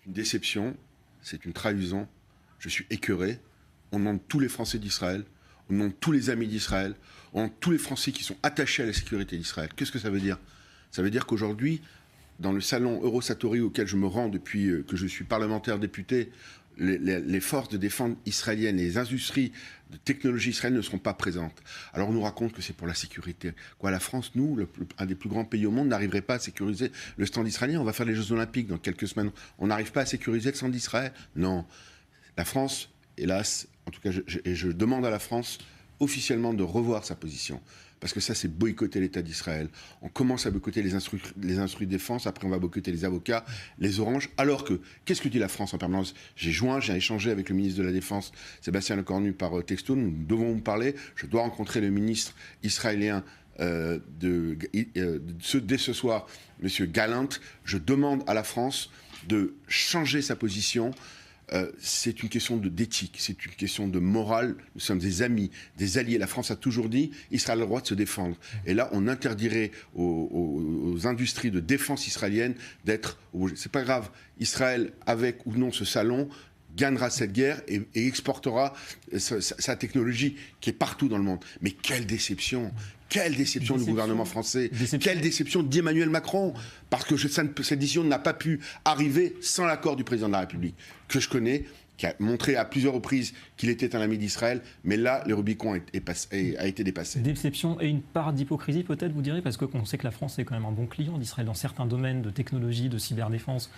une déception, c'est une trahison. Je suis écœuré. On demande tous les Français d'Israël, on demande tous les amis d'Israël, on demande tous les Français qui sont attachés à la sécurité d'Israël. Qu'est-ce que ça veut dire? Ça veut dire qu'aujourd'hui, dans le salon Eurosatori auquel je me rends depuis que je suis parlementaire député, les forces de défense israéliennes, les industries de technologie israélienne ne seront pas présentes. Alors on nous raconte que c'est pour la sécurité. Quoi, la France, nous, un des plus grands pays au monde, n'arriverait pas à sécuriser le stand israélien. On va faire les Jeux Olympiques dans quelques semaines. On n'arrive pas à sécuriser le stand d'Israël? Non. La France, hélas, en tout cas, je demande à la France officiellement de revoir sa position. Parce que ça, c'est boycotter l'État d'Israël. On commence à boycotter les instrus de défense, après on va boycotter les avocats, les oranges. Alors que, qu'est-ce que dit la France en permanence? J'ai échangé avec le ministre de la Défense, Sébastien Lecornu, par texto. Nous devons vous parler. Je dois rencontrer le ministre israélien dès ce soir, M. Gallant. Je demande à la France de changer sa position. C'est une question d'éthique, c'est une question de morale. Nous sommes des amis, des alliés. La France a toujours dit Israël a le droit de se défendre. Et là, on interdirait aux industries de défense israéliennes d'être. C'est pas grave. Israël, avec ou non ce salon, gagnera cette guerre et exportera sa technologie qui est partout dans le monde. Mais quelle déception! Quelle déception du gouvernement français, quelle déception d'Emmanuel Macron, parce que cette décision n'a pas pu arriver sans l'accord du président de la République, que je connais, qui a montré à plusieurs reprises qu'il était un ami d'Israël, mais là, le Rubicon a été dépassé. Déception et une part d'hypocrisie peut-être, vous direz, parce qu'on sait que la France est quand même un bon client d'Israël dans certains domaines de technologie, de cyberdéfense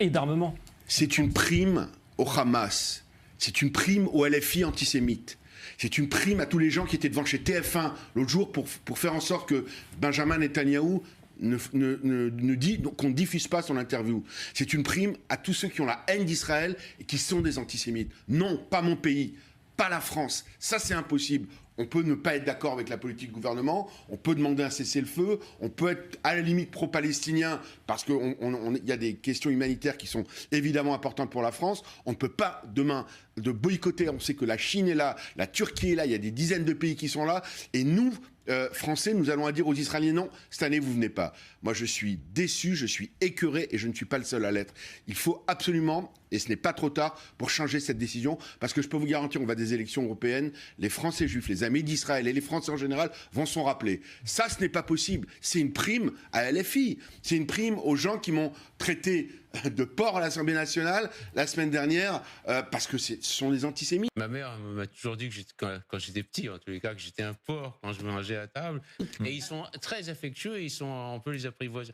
et d'armement. C'est une prime au Hamas, c'est une prime au LFI antisémite. C'est une prime à tous les gens qui étaient devant chez TF1 l'autre jour pour faire en sorte que Benjamin Netanyahou qu'on ne diffuse pas son interview. C'est une prime à tous ceux qui ont la haine d'Israël et qui sont des antisémites. Non, pas mon pays, pas la France. Ça, c'est impossible. On peut ne pas être d'accord avec la politique du gouvernement, on peut demander un cessez-le-feu, on peut être à la limite pro-palestinien parce qu'il y a des questions humanitaires qui sont évidemment importantes pour la France. On ne peut pas demain de boycotter, on sait que la Chine est là, la Turquie est là, il y a des dizaines de pays qui sont là, et nous, Français, nous allons dire aux Israéliens non, cette année vous venez pas. Moi je suis déçu, je suis écœuré et je ne suis pas le seul à l'être. Il faut absolument, et ce n'est pas trop tard, pour changer cette décision, parce que je peux vous garantir, on va à des élections européennes, les Français juifs, les amis d'Israël et les Français en général vont s'en rappeler. Ça, ce n'est pas possible. C'est une prime à LFI. C'est une prime aux gens qui m'ont traité de porc à l'Assemblée nationale la semaine dernière, parce que ce sont des antisémites. Ma mère m'a toujours dit que quand j'étais petit, en tous les cas, que j'étais un porc quand je mangeais à table. Et ils sont très affectueux et on peut les apprivoiser.